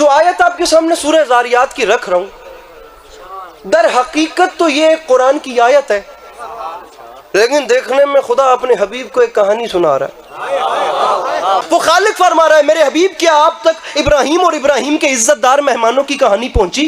जो आयत आपके सामने सूरह ज़ारियात की रख रहा हूँ, दर हकीकत तो ये कुरान की आयत है, लेकिन देखने में खुदा अपने हबीब को एक कहानी सुना रहा है। वो खालिक फरमा रहा है, मेरे हबीब क्या आप तक इब्राहिम और इब्राहिम के इज्जतदार मेहमानों की कहानी पहुंची?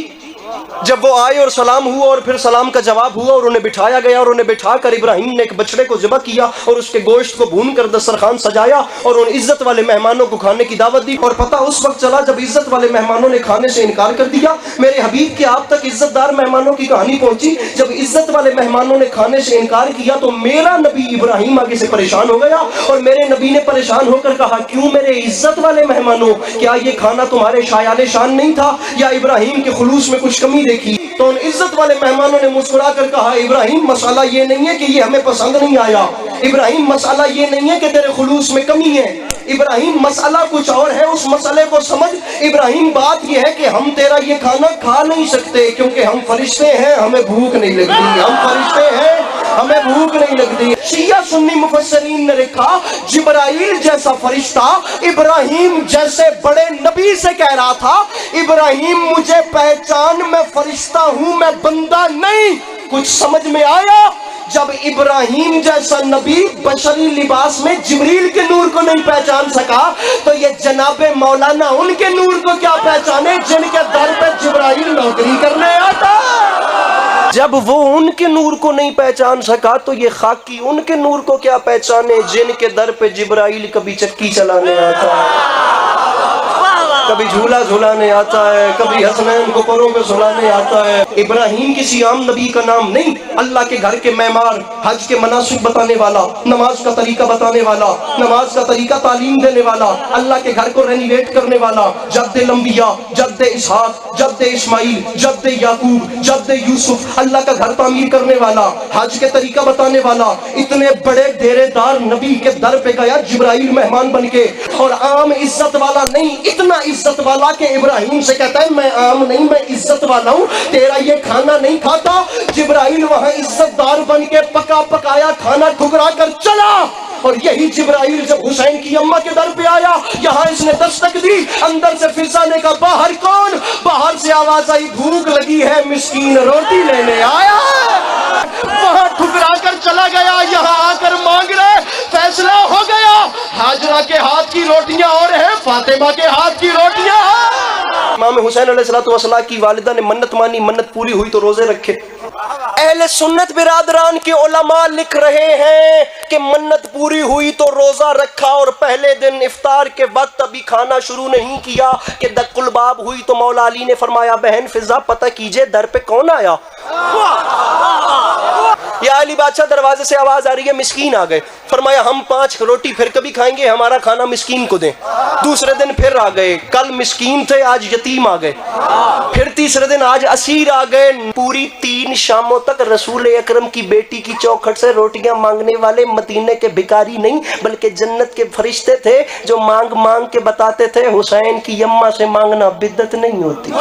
जब वो आए और सलाम हुआ और फिर सलाम का जवाब हुआ और उन्हें बिठाया गया और उन्हें बिठाकर इब्राहिम ने एक बछड़े को ज़िबा किया और उसके गोश्त को भून कर दस्तरखान सजाया और उन इज्जत वाले मेहमानों को खाने की दावत दी। और पता उस वक्त चला जब इज्जत वाले मेहमानों ने खाने से इनकार कर दिया। मेरे हबीब के आप तक इज्जतदार मेहमानों की कहानी पहुंची, जब इज्जत वाले मेहमानों ने खाने से इनकार किया तो मेरा नबी इब्राहिम आगे से परेशान हो गया और मेरे नबी ने परेशान होकर कहा, क्यों मेरे इज्जत वाले मेहमानों, क्या ये खाना तुम्हारे शायाने शान नहीं था या इब्राहिम के खुलूस में कुछ कमी देखी? तो उन इज्जत वाले मेहमानों ने मुस्कुरा कर कहा, इब्राहिम मसाला ये नहीं है कि ये हमें पसंद नहीं आया, इब्राहिम मसाला ये नहीं है कि तेरे खुलूस में कमी है, इब्राहिम मसाला कुछ और है, उस मसले को समझ। इब्राहिम बात ये है कि हम तेरा ये खाना खा नहीं सकते क्योंकि हम फरिश्ते हैं, हमें भूख नहीं लगती, हम फरिश्ते हैं, हमें भूख नहीं लगती। शिया सुन्नी मुफस्सरीन ने लिखा, जिब्राइल जैसा फरिश्ता इब्राहिम जैसे बड़े नबी से कह रहा था, इब्राहिम मुझे पहचान, मैं फरिश्ता हूं, मैं बंदा नहीं। कुछ समझ में आया? जब इब्राहिम जैसा नबी बशरी लिबास में जिब्रील के नूर को नहीं पहचान सका तो ये जनाबे मौलाना उनके नूर को क्या पहचाने जिनके दर पे जिब्राइल नौकरी करने आता। जब वो उनके नूर को नहीं पहचान सका तो ये खाकी उनके नूर को क्या पहचाने जिनके दर पे जिब्राइल कभी चक्की चलाने आता है, कभी झूला झूलाने आता है, कभी हसनैन को परों पे सुलाने आता है। इब्राहिम किसी आम नबी का नाम नहीं, अल्लाह के घर के मेहमान, हज के मनासिक बताने वाला, नमाज का तरीका बताने वाला, नमाज का तरीका तालीम देने वाला, अल्लाह के घर को रेनिवेट करने वाला, जद्द लंबिया, जद्द इसहाक, जद्द इस्माइल, जद्द याकूब, जद्द यूसुफ, अल्लाह का घर तामीर करने वाला, हज के तरीका बताने वाला, इतने बड़े डेरेदार नबी के दर पे गया जिब्राइल मेहमान बन के, और आम इज्जत वाला नहीं, इतना इज्जत वाला के इब्राहिम से कहता है मैं आम नहीं, मैं इज्जत वाला हूं, तेरा ये खाना नहीं खाता। जिब्राइल वहां इज्जतदार बन के पका पकाया खाना ठुकरा कर चला। और यही जिब्राइल जब हुसैन की अम्मा के दर पे आया, यहाँ इसने दस्तक दी, अंदर से फिजाने का बाहर कौन? बाहर से आवाज आई, भूख लगी है मिस्कीन रोटी लेने आया। वहां ठुकरा कर चला गया, यहाँ आकर मांग रहे, फैसला हो गया, हाजरा के हाथ की रोटियां और है, फातिमा के हाथ की रोटियां। इमाम हुसैन अलैहिस्सलाम की वालिदा ने मन्नत मानी, मन्नत पूरी हुई तो रोजे रखे। अहले सुन्नत बिरादरान के उलमा लिख रहे हैं कि मन्नत पूरी हुई तो रोजा रखा और पहले दिन इफ्तार के वक्त अभी खाना शुरू नहीं किया कि दक्कुल बाब हुई तो मौला अली ने फरमाया, बहन फिजा पता कीजिए दर पे कौन आया। या अली बादशाह दरवाजे से आवाज आ रही है, मिस्कीन आ गए। फरमाया हम 5 रोटी फिर कभी खाएंगे, हमारा खाना मिस्कीन को दें। दूसरे दिन फिर आ गए, कल मिस्कीन थे आज यतीम आ गए। फिर तीसरे दिन आज असीर आ गए। पूरी 3 शामों तक रसूल अकरम की बेटी की चौखट से रोटियां मांगने वाले मदीने के भिखारी नहीं बल्कि जन्नत के फरिश्ते थे जो मांग मांग के बताते थे हुसैन की अम्मा से मांगना बिद्दत नहीं होती।